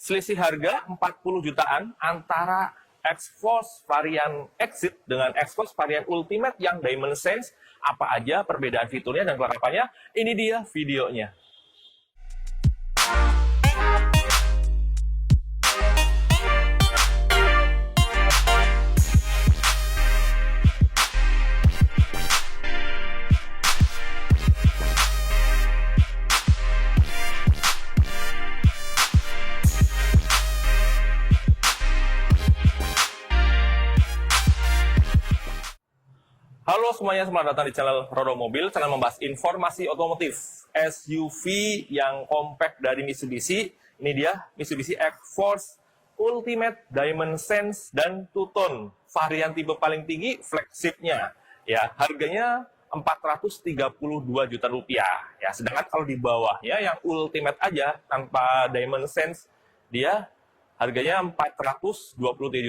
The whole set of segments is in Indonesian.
selisih harga 40 jutaan antara X-Force varian Exit dengan X-Force varian Ultimate yang Diamond Sense. Apa aja perbedaan fiturnya dan kelengkapannya? Ini dia videonya. Halo semuanya, selamat datang di channel Rodo Mobil, channel membahas informasi otomotif SUV yang compact dari Mitsubishi. Ini dia Mitsubishi X-Force Ultimate Diamond Sense dan Two-Tone varian tipe paling tinggi flagshipnya. Ya, harganya 432 juta rupiah. Ya, sedangkan kalau di bawahnya yang Ultimate aja tanpa Diamond Sense dia harganya 427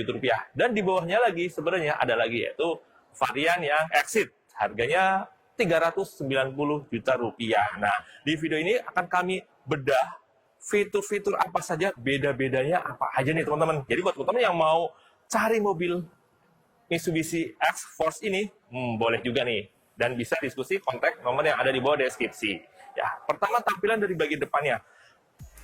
juta rupiah. Dan di bawahnya lagi sebenarnya ada lagi yaitu varian yang Exit, harganya 390 juta rupiah. Nah, di video ini akan kami bedah fitur-fitur apa saja, beda-bedanya apa aja nih teman-teman. Jadi buat teman-teman yang mau cari mobil Mitsubishi X-Force ini, boleh juga nih. Dan bisa diskusi, kontak nomor yang ada di bawah deskripsi. Ya, pertama tampilan dari bagian depannya.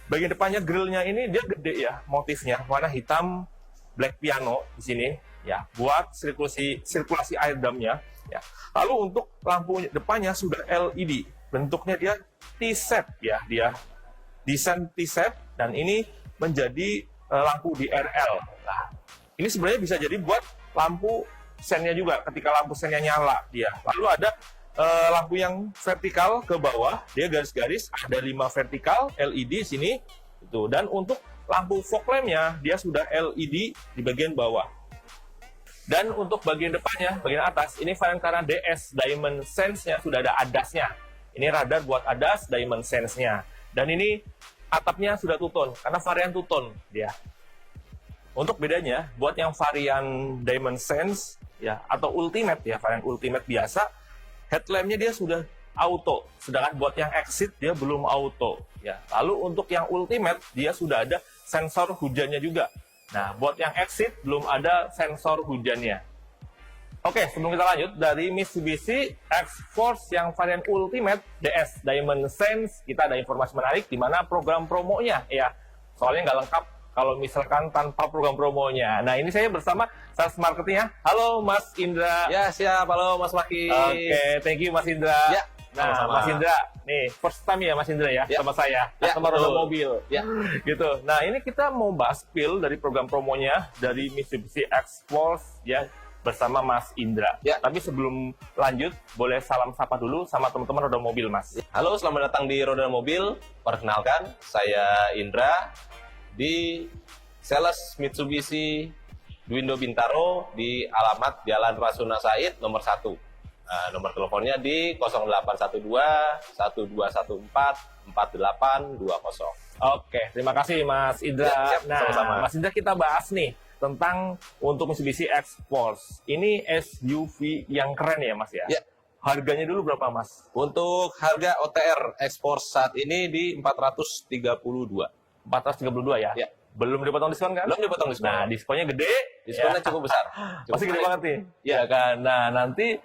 Bagian depannya grillnya ini dia gede ya, motifnya warna hitam black piano di sini. Ya, buat sirkulasi air damnya. Ya. Lalu untuk lampu depannya sudah LED, bentuknya dia T-shape ya, dia desain T-shape dan ini menjadi lampu DRL. Nah, ini sebenarnya bisa jadi buat lampu sennya juga ketika lampu sennya nyala dia. Lalu ada lampu yang vertikal ke bawah, dia garis-garis, ada 5 vertikal LED sini itu. Dan untuk lampu fog lampnya dia sudah LED di bagian bawah. Dan untuk bagian depannya, bagian atas, ini varian karena DS, Diamond Sense-nya, sudah ada ADAS-nya. Ini radar buat ADAS, Diamond Sense-nya. Dan ini atapnya sudah Two-Tone, karena varian Two-Tone dia. Untuk bedanya, buat yang varian Diamond Sense, ya, atau Ultimate, ya, varian Ultimate biasa, headlamp-nya dia sudah auto. Sedangkan buat yang Exit, dia belum auto. Ya. Lalu untuk yang Ultimate, dia sudah ada sensor hujannya juga. Nah, buat yang Exit belum ada sensor hujannya. Oke, sebelum kita lanjut, dari Mitsubishi X-Force yang varian Ultimate DS Diamond Sense, kita ada informasi menarik di mana program promonya ya. Soalnya nggak lengkap kalau misalkan tanpa program promonya. Nah, ini saya bersama sales marketingnya. Halo Mas Indra. Ya, siap. Halo Mas Maki. Oke, thank you Mas Indra. Ya. Nah, sama-sama. Mas Indra, nih first time ya Mas Indra ya, sama saya, Ya, customer betul. mobil, Ya. gitu. Nah, ini kita mau bahas spill dari program promonya dari Mitsubishi X-Force ya bersama Mas Indra. Ya. Tapi sebelum lanjut, boleh salam sapa dulu sama teman-teman Roda Mobil, Mas. Halo, selamat datang di Roda Mobil. Perkenalkan, saya Indra di sales Mitsubishi Dwindo Bintaro di alamat Jalan Rasuna Said nomor 1. Nomor teleponnya di 0812 1214 4820. Oke, terima kasih Mas Indra. Ya, siap, nah, sama-sama. Mas Indra, kita bahas nih tentang untuk Mitsubishi X-Force. Ini SUV yang keren ya, Mas ya? Ya. Harganya dulu berapa, Mas? Untuk harga OTR X-Force saat ini di 432. 432 ya? Ya. Belum dipotong diskon kan? Belum dipotong diskon. Nah, diskonnya gede. Diskonnya ya. cukup besar. Pasti gede banget nih. Ya kan? Nah, nanti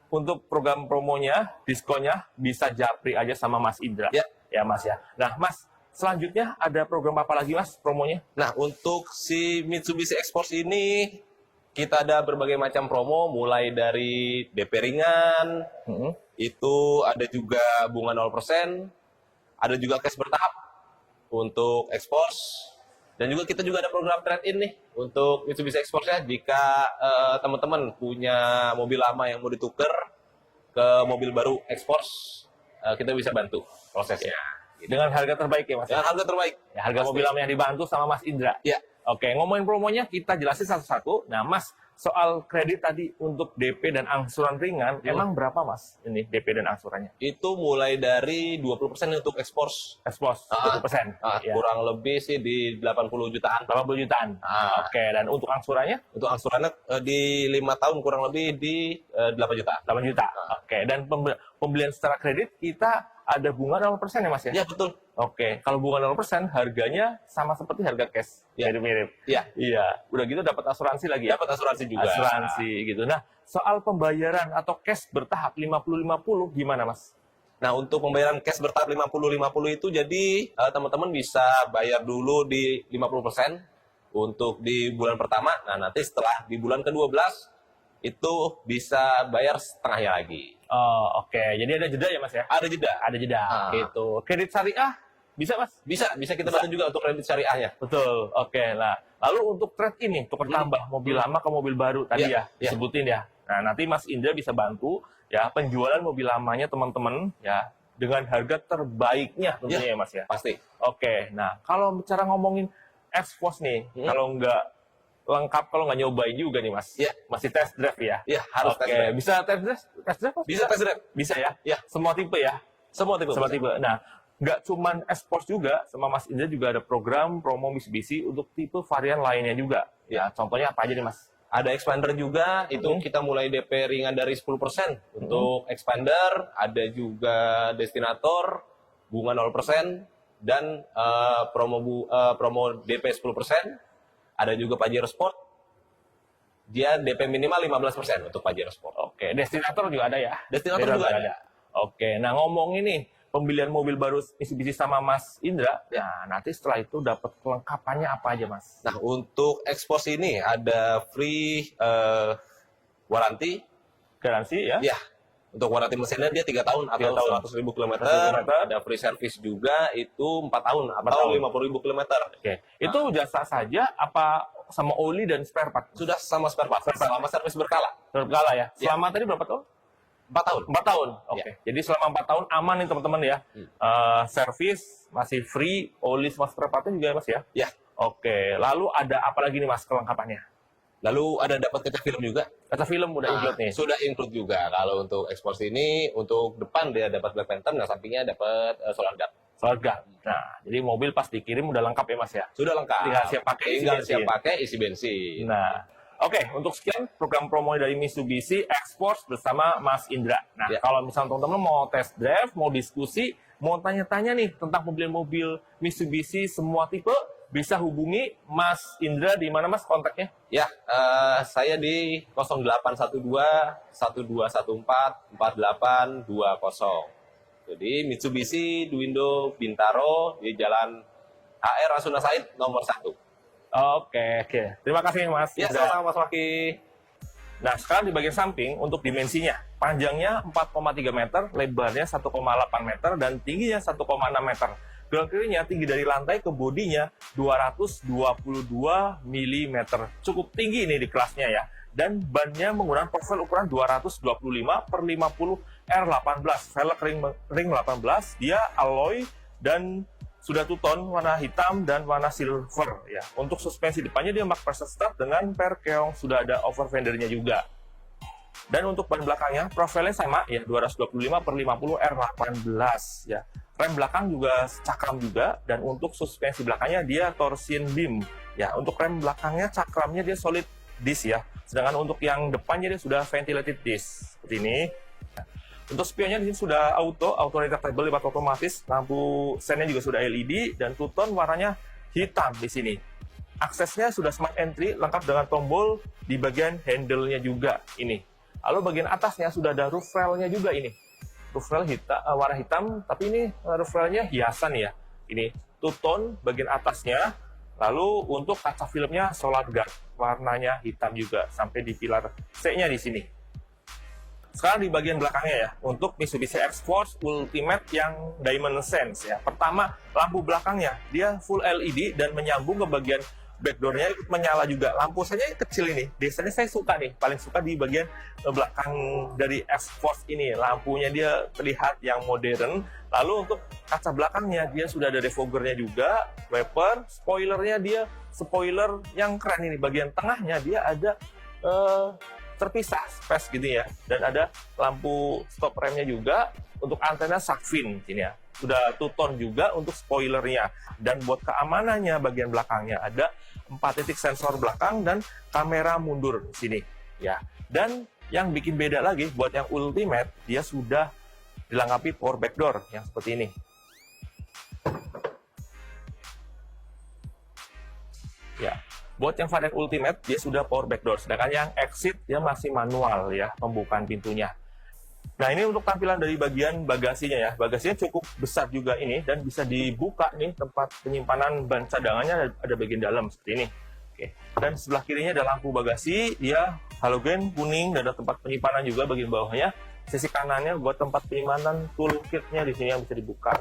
untuk program promonya, diskonnya bisa japri aja sama Mas Indra. Ya. Ya, Mas ya. Nah, Mas, selanjutnya ada program apa lagi, Mas, promonya? Nah, untuk si Mitsubishi X-Force ini, kita ada berbagai macam promo, mulai dari DP ringan, itu ada juga bunga 0%, ada juga cash bertahap untuk X-Force, dan juga kita juga ada program trade-in nih untuk Mitsubishi X-Force-nya. Jika teman-teman punya mobil lama yang mau ditukar ke mobil baru X-Force, kita bisa bantu prosesnya. Dengan harga terbaik ya, Mas? Dengan harga terbaik. Ya, harga Pasti. mobil lama yang dibantu sama Mas Indra. Ya. Oke, ngomongin promonya, kita jelasin satu-satu. Nah, Mas, soal kredit tadi untuk DP dan angsuran ringan, emang berapa, Mas, ini DP dan angsurannya? Itu mulai dari 20% untuk X-Force. Expos, 20%. Ya. Kurang lebih sih di 80 jutaan. 80 jutaan. Oke, dan untuk angsurannya? Untuk angsurannya di 5 tahun kurang lebih di 8 juta. 8 juta. Oke, dan pembelian secara kredit kita ada bunga 0% ya Mas ya? Ya, betul. Oke, kalau bunga 0% harganya sama seperti harga cash. Ya. Mirip-mirip. Iya. Iya, udah gitu dapat asuransi lagi ya? Dapat asuransi juga. Asuransi gitu. Nah, soal pembayaran atau cash bertahap 50-50 gimana Mas? Nah, untuk pembayaran cash bertahap 50-50 itu jadi teman-teman bisa bayar dulu di 50% untuk di bulan pertama. Nah, nanti setelah di bulan ke-12 itu bisa bayar setengahnya lagi. Oh, oke. Jadi ada jeda ya Mas ya? Ada jeda. Ada jeda. Ah. Gitu. Kredit syariah bisa Mas? Bisa kita bantu juga untuk kredit syariahnya. Betul. Oke. Nah, lalu untuk trade ini tukar tambah mobil lama ke mobil baru tadi Iya, ya, iya. sebutin ya. Nah, nanti Mas Indra bisa bantu ya penjualan mobil lamanya teman-teman ya dengan harga terbaiknya tentunya ya Mas ya. Pasti. Oke. Nah, kalau bicara ngomongin X-Force nih, kalau nggak lengkap, kalau nggak nyobain juga nih Mas. Iya. Masih test drive ya? Iya, harus Oke. test drive. Bisa test drive? Test drive? Mas? Bisa test drive. Bisa ya? Iya. Semua tipe ya? Semua tipe. Sama bisa. tipe. Nah, nggak cuman X-Force juga, sama Mas Indra juga ada program promo Mitsubishi untuk tipe varian lainnya juga. Ya, contohnya apa aja nih Mas? Ada expander juga, itu kita mulai DP ringan dari 10% untuk expander, ada juga destinator, bunga 0%, dan promo DP 10%, ada juga Pajero Sport, dia DP minimal 15% untuk Pajero Sport. Oke, destinator juga ada ya? Destinator juga ada. Oke, nah ngomong ini, pembelian mobil baru Mitsubishi sama Mas Indra, nah nanti setelah itu dapat kelengkapannya apa aja Mas? Nah, untuk Expos ini ada free waranti. Garansi ya? Ya, untuk waranti mesinnya dia 3 tahun atau 3 tahun. 100.000 km. 100.000 kilometer. Ada free service juga itu 4 tahun atau tahun. 50.000 km. Oke, itu jasa saja apa sama oli dan spare part? Sudah sama spare part, selama servis berkala. Berkala ya? Ya. Selama tadi berapa tahun? 4 tahun. 4 tahun. Oke. Jadi selama 4 tahun aman nih teman-teman ya. Servis masih free, oli sama spare partnya juga ya Mas ya? Ya. Oke. Lalu ada apa lagi nih Mas kelengkapannya? Lalu ada dapat kaca film juga. Kata film udah include nih. Sudah include juga. Kalau untuk Expos ini, untuk depan dia dapat Black Phantom, nah sampingnya dapat Solar Guard. Solar guard. Nah, jadi mobil pas dikirim udah lengkap ya Mas ya? Sudah lengkap. Tinggal siap pakai, isi Tinggal bensin. siap pakai isi bensin. Nah, oke, untuk sekian program promo dari Mitsubishi X-Force bersama Mas Indra. Nah, Ya. kalau misalnya teman-teman mau test drive, mau diskusi, mau tanya-tanya nih tentang mobil-mobil Mitsubishi semua tipe, bisa hubungi Mas Indra di mana Mas kontaknya? Ya, saya di 0812 1214 4820. Jadi Mitsubishi Duindo Bintaro di Jalan HR Rasuna Said nomor 1. Oke. Terima kasih Mas Ya, Indra. sama-sama Mas Waki. Nah, sekarang di bagian samping untuk dimensinya. Panjangnya 4,3 meter, lebarnya 1,8 meter, dan tingginya 1,6 meter. Ground clear-nya tinggi dari lantai ke bodinya 222 mm. Cukup tinggi ini di kelasnya ya. Dan bannya menggunakan profil ukuran 225 per 50 R18. Velg ring 18, dia alloy dan sudah two-tone warna hitam dan warna silver ya. Untuk suspensi depannya dia Mark Pressure Start dengan per keong, sudah ada over fendernya juga. Dan untuk ban belakangnya profilnya sama ya 225 per 50 R18 ya. Rem belakang juga cakram juga, dan untuk suspensi belakangnya dia torsion beam ya. Untuk rem belakangnya cakramnya dia solid disc ya. Sedangkan untuk yang depannya dia sudah ventilated disc seperti ini. Untuk spionnya di sini sudah auto retractable lewat otomatis, lampu sennya juga sudah LED, dan two-tone warnanya hitam di sini. Aksesnya sudah smart entry, lengkap dengan tombol di bagian handle-nya juga ini. Lalu bagian atasnya sudah ada roof rail-nya juga ini. Roof rail warna hitam, tapi ini roof rail-nya hiasan ya. Ini two-tone bagian atasnya. Lalu untuk kaca filmnya Solar Guard, warnanya hitam juga sampai di pilar C-nya di sini. Sekarang di bagian belakangnya ya, untuk Mitsubishi X-Force Ultimate yang Diamond Sense ya. Pertama, lampu belakangnya dia full LED dan menyambung ke bagian backdoor-nya ikut menyala juga. Lampu saja kecil ini. Biasanya saya suka nih, paling suka di bagian belakang dari X-Force ini. Lampunya dia terlihat yang modern. Lalu untuk kaca belakangnya dia sudah ada defoggernya juga, wiper, spoilernya dia spoiler yang keren ini. Bagian tengahnya dia ada terpisah space gitu ya, dan ada lampu stop remnya juga. Untuk antena shark fin ini ya, sudah two-tone juga untuk spoilernya. Dan buat keamanannya bagian belakangnya ada 4 titik sensor belakang dan kamera mundur di sini ya. Dan yang bikin beda lagi buat yang Ultimate, dia sudah dilengkapi power backdoor yang seperti ini. Ya, buat yang varian Ultimate dia sudah power backdoor, sedangkan yang Exit dia masih manual ya pembukaan pintunya. Nah, ini untuk tampilan dari bagian bagasinya ya. Bagasinya cukup besar juga ini dan bisa dibuka nih tempat penyimpanan ban cadangannya ada bagian dalam seperti ini. Oke. Dan sebelah kirinya ada lampu bagasi, dia halogen kuning dan ada tempat penyimpanan juga bagian bawahnya. Sisi kanannya buat tempat penyimpanan toolkitnya di sini yang bisa dibuka.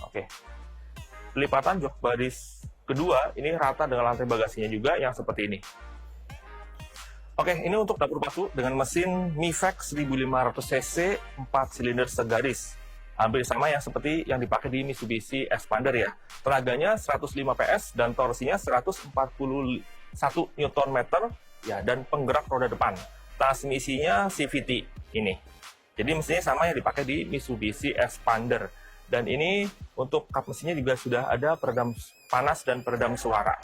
Oke. Pelipatan jok baris kedua ini rata dengan lantai bagasinya juga yang seperti ini. Oke, ini untuk dapur batu dengan mesin Mifex 1500 cc 4 silinder segaris. Hampir sama yang seperti yang dipakai di Mitsubishi Expander ya. Tenaganya 105 PS dan torsinya 141 Nm ya, dan penggerak roda depan. Transmisinya CVT ini. Jadi mesinnya sama yang dipakai di Mitsubishi Expander. Dan ini untuk kap mesinnya juga sudah ada peredam panas dan peredam suara.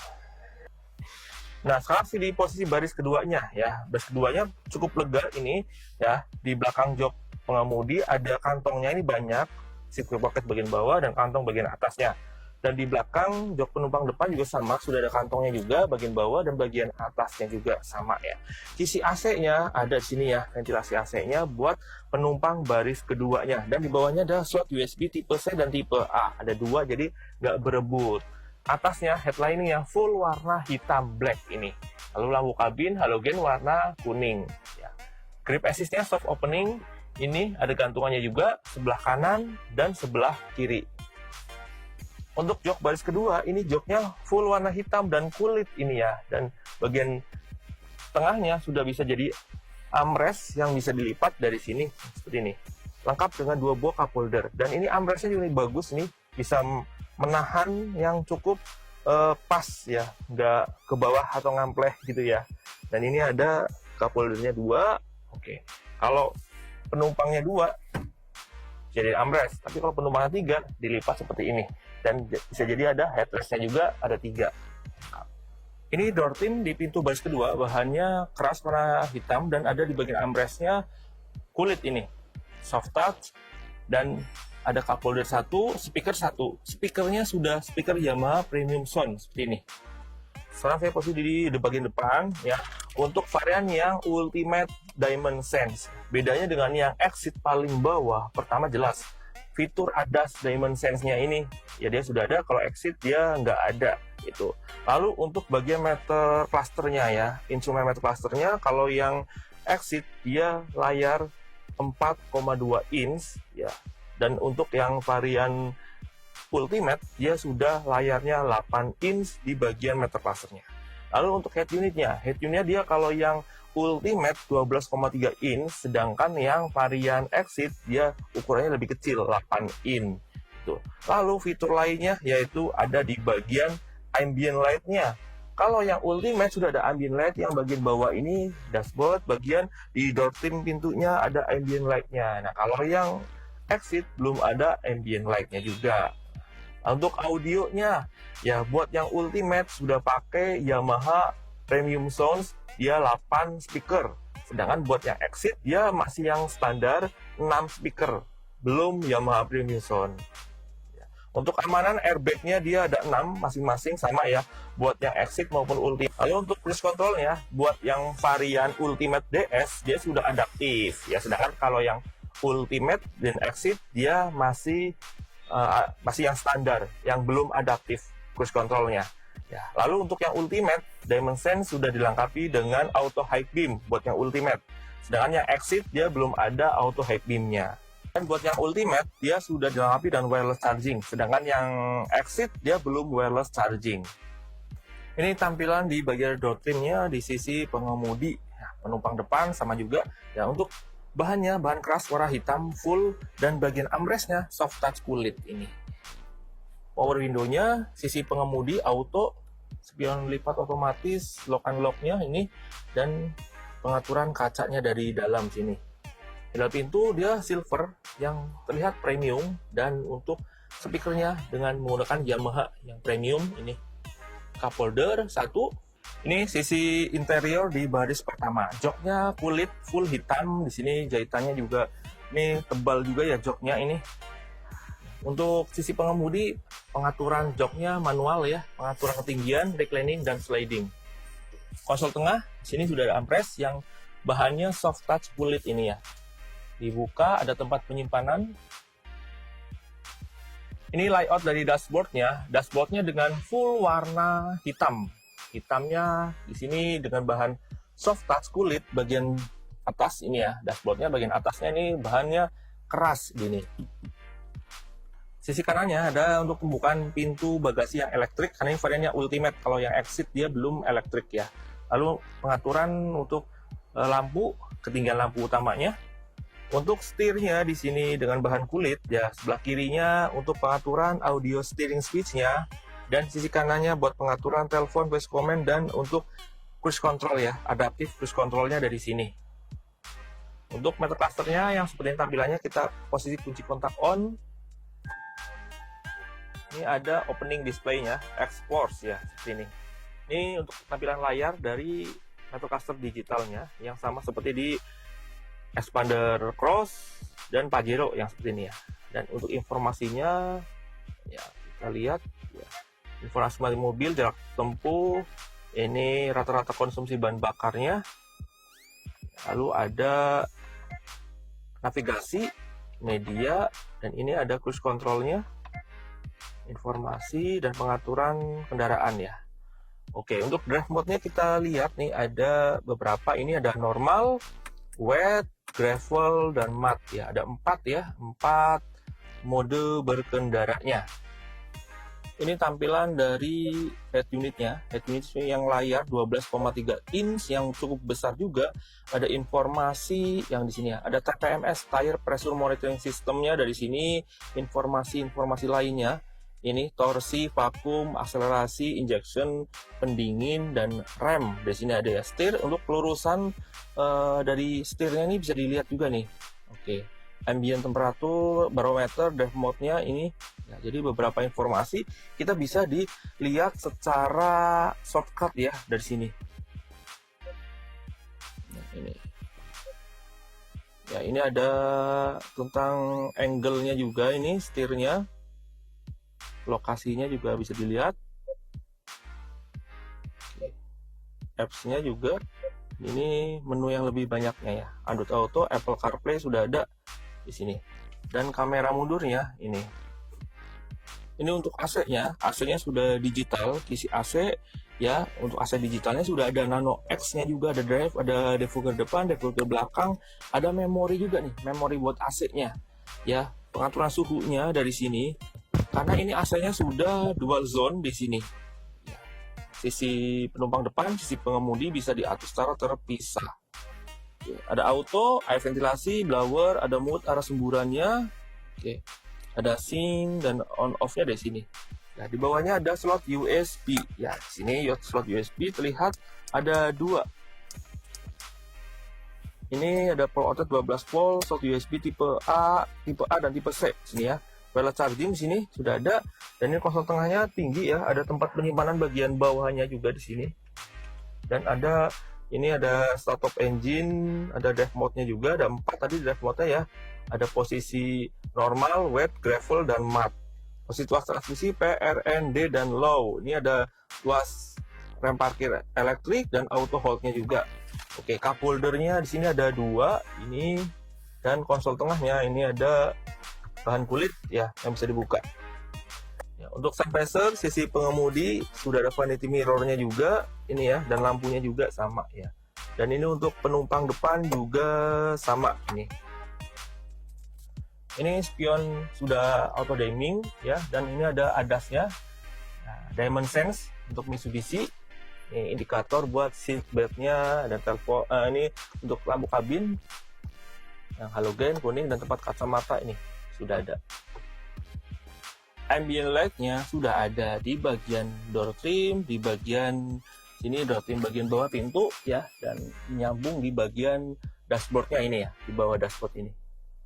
Nah, sekarang sih di posisi baris keduanya ya. Baris keduanya cukup lega ini ya. Di belakang jok pengemudi ada kantongnya ini banyak, safety pocket bagian bawah dan kantong bagian atasnya. Dan di belakang jok penumpang depan juga sama, sudah ada kantongnya juga bagian bawah dan bagian atasnya juga sama ya. Sisi AC-nya ada di sini ya, ventilasi AC-nya buat penumpang baris keduanya. Dan di bawahnya ada slot USB tipe C dan tipe A. Ada dua jadi nggak berebut. Atasnya headlining yang full warna hitam black ini. Lalu lampu kabin halogen warna kuning. Ya. Grip assist-nya soft opening. Ini ada gantungannya juga sebelah kanan dan sebelah kiri. Untuk jok baris kedua, ini joknya full warna hitam dan kulit ini ya. Dan bagian tengahnya sudah bisa jadi armrest yang bisa dilipat dari sini seperti ini. Lengkap dengan dua buah cup holder. Dan ini armrestnya juga bagus nih, bisa menahan yang cukup pas ya, nggak ke bawah atau ngampleh gitu ya. Dan ini ada cup holdernya dua. Oke, kalau penumpangnya dua jadi armrest, tapi kalau penumpangnya tiga dilipat seperti ini. Dan bisa jadi ada headrestnya juga ada tiga. Ini door trim di pintu baris kedua, bahannya keras warna hitam dan ada di bagian armrestnya kulit ini, soft touch, dan ada cup holder satu, speaker satu. Speakernya sudah speaker Yamaha Premium Sound seperti ini. Sekarang saya posisi di bagian depan ya. Untuk varian yang Ultimate Diamond Sense, bedanya dengan yang Exit paling bawah, pertama jelas fitur ADAS Diamond Sense-nya ini ya dia sudah ada, kalau Exit dia nggak ada itu. Lalu untuk bagian meter clusternya ya, instrumen meter clusternya, kalau yang Exit dia layar 4,2 inch ya. Dan untuk yang varian Ultimate, dia sudah layarnya 8 inch di bagian meter clusternya. Lalu untuk head unitnya dia kalau yang Ultimate 12,3 inch, sedangkan yang varian Exit dia ukurannya lebih kecil, 8 inch. Tuh. Lalu fitur lainnya yaitu ada di bagian ambient light-nya. Kalau yang Ultimate sudah ada ambient light yang bagian bawah ini dashboard, bagian di door trim pintunya ada ambient light-nya. Nah, kalau yang Exit belum ada ambient light-nya juga. Untuk audionya, ya buat yang Ultimate sudah pakai Yamaha Premium Sounds, dia 8 speaker. Sedangkan buat yang Exit, dia masih yang standar 6 speaker, belum Yamaha Premium Sound. Untuk keamanan airbag-nya dia ada 6 masing-masing sama ya, buat yang Exit maupun Ultimate. Lalu untuk cruise control ya, buat yang varian Ultimate DS, dia sudah adaptif. Ya, sedangkan kalau yang Ultimate dan Exit, dia masih yang standar, yang belum adaptif cruise controlnya. Ya, lalu untuk yang Ultimate, Diamond Sense sudah dilengkapi dengan auto high beam buat yang Ultimate. Sedangkan yang Exit dia belum ada auto high beamnya. Dan buat yang Ultimate dia sudah dilengkapi dengan wireless charging. Sedangkan yang Exit dia belum wireless charging. Ini tampilan di bagian door trimnya di sisi pengemudi. Nah, penumpang depan sama juga. Ya, untuk bahannya bahan keras warna hitam full dan bagian armrestnya soft touch kulit ini. Power window-nya sisi pengemudi auto, spion lipat otomatis, lock and lock-nya ini, dan pengaturan kacanya dari dalam sini. Di dalam pintu dia silver yang terlihat premium, dan untuk speakernya dengan menggunakan Yamaha yang premium ini. Cup holder satu, Ini sisi interior di baris pertama. Joknya kulit full hitam. Di sini jahitannya juga ini tebal juga ya joknya ini. Untuk sisi pengemudi, pengaturan joknya manual ya, pengaturan ketinggian, reclining dan sliding. Konsol tengah, di sini sudah ada armrest yang bahannya soft touch kulit ini ya. Dibuka, ada tempat penyimpanan. Ini layout dari dashboardnya. Dashboardnya dengan full warna hitam. Hitamnya di sini dengan bahan soft touch kulit bagian atas ini ya. Dashboardnya bagian atasnya ini bahannya keras gini. Sisi kanannya ada untuk pembukaan pintu bagasi yang elektrik karena ini variannya Ultimate. Kalau yang Exit dia belum elektrik ya. Lalu pengaturan untuk lampu, ketinggian lampu utamanya. Untuk setirnya di sini dengan bahan kulit ya. Sebelah kirinya untuk pengaturan audio steering switch-nya. Dan sisi kanannya buat pengaturan telepon, voice command, dan untuk cruise control ya, adaptif cruise controlnya dari sini. Untuk meter clusternya yang seperti tampilannya kita posisi kunci kontak on. Ini ada opening display-nya, export ya, seperti ini. Ini untuk tampilan layar dari meter cluster digitalnya yang sama seperti di Expander Cross dan Pajero yang seperti ini ya. Dan untuk informasinya ya kita lihat ya. Informasi mobil, jarak tempuh, ini rata-rata konsumsi bahan bakarnya, lalu ada navigasi, media, dan ini ada cruise controlnya, informasi dan pengaturan kendaraan ya. Oke, untuk drive mode-nya kita lihat nih ada beberapa, ini ada normal, wet, gravel, dan mud ya. Ada 4 ya, 4 mode berkendaranya. Ini tampilan dari head unitnya. Head unit yang layar 12,3 inch yang cukup besar juga. Ada informasi yang di sini ya. Ada TPMS, Tire Pressure Monitoring Systemnya dari sini. Informasi-informasi lainnya. Ini torsi, vakum, akselerasi, injection, pendingin, dan rem. Di sini ada ya. Setir untuk pelurusan dari setirnya ini bisa dilihat juga nih. Oke. Ambient temperatur, barometer, drive mode-nya ini ya, jadi beberapa informasi kita bisa dilihat secara shortcut ya dari sini. Nah, ini ada tentang angle-nya juga, ini setirnya, lokasinya juga bisa dilihat. Apps-nya juga, ini menu yang lebih banyaknya ya. Android Auto, Apple CarPlay sudah ada di sini, dan kamera mundurnya ini untuk AC-nya, AC-nya sudah digital, kisi AC ya. Untuk AC digitalnya sudah ada Nano X-nya juga, ada drive, ada defogger depan, defogger belakang, ada memori juga nih, memori buat AC-nya ya. Pengaturan suhunya dari sini karena ini AC-nya sudah dual zone di sini ya. Sisi penumpang depan, sisi pengemudi bisa diatur secara terpisah. Ada auto, air ventilasi, blower, ada mode arah semburannya. Oke. Ada sync dan on off-nya dari sini. Nah, di bawahnya ada slot USB. Ya, di sini slot USB terlihat ada 2. Ini ada port outlet 12 volt, slot USB tipe A dan tipe C. Sini ya. Wireless charging di sini sudah ada, dan ini konsol tengahnya tinggi ya, ada tempat penyimpanan bagian bawahnya juga di sini. Dan ada start top engine, ada drive mode-nya juga, ada 4 tadi drive mode-nya ya. Ada posisi normal, wet, gravel, dan mud. Posisi tuas transmisi P, R, N, D, dan low. Ini ada tuas rem parkir elektrik dan auto hold-nya juga. Oke, cup holder-nya di sini ada 2 ini, dan konsol tengahnya ini ada bahan kulit ya yang bisa dibuka. Ya, untuk sun visor sisi pengemudi sudah ada vanity mirror-nya juga ini ya, dan lampunya juga sama ya. Dan ini untuk penumpang depan juga sama ini. Ini spion sudah auto dimming ya, dan ini ada ADAS-nya. Nah, Diamond Sense untuk Mitsubishi. Ini indikator buat seat belt-nya, dan telepon ini untuk lampu kabin yang halogen kuning, dan tempat kacamata ini sudah ada. Ambient light-nya sudah ada di bagian door trim, di bagian sini door trim bagian bawah pintu ya, dan nyambung di bagian dashboard-nya ini ya, di bawah dashboard ini.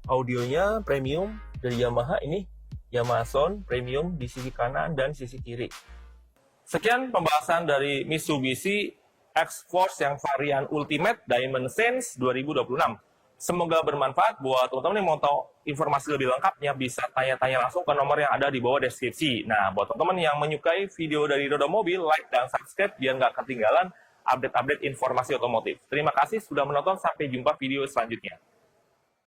Audionya premium dari Yamaha, ini Yamaha Sound premium di sisi kanan dan sisi kiri. Sekian pembahasan dari Mitsubishi X-Force yang varian Ultimate Diamond Sense 2026. Semoga bermanfaat buat teman-teman yang mau tahu informasi lebih lengkapnya, bisa tanya-tanya langsung ke nomor yang ada di bawah deskripsi. Nah, buat teman-teman yang menyukai video dari Rodo Mobil, like dan subscribe biar nggak ketinggalan update-update informasi otomotif. Terima kasih sudah menonton, sampai jumpa video selanjutnya.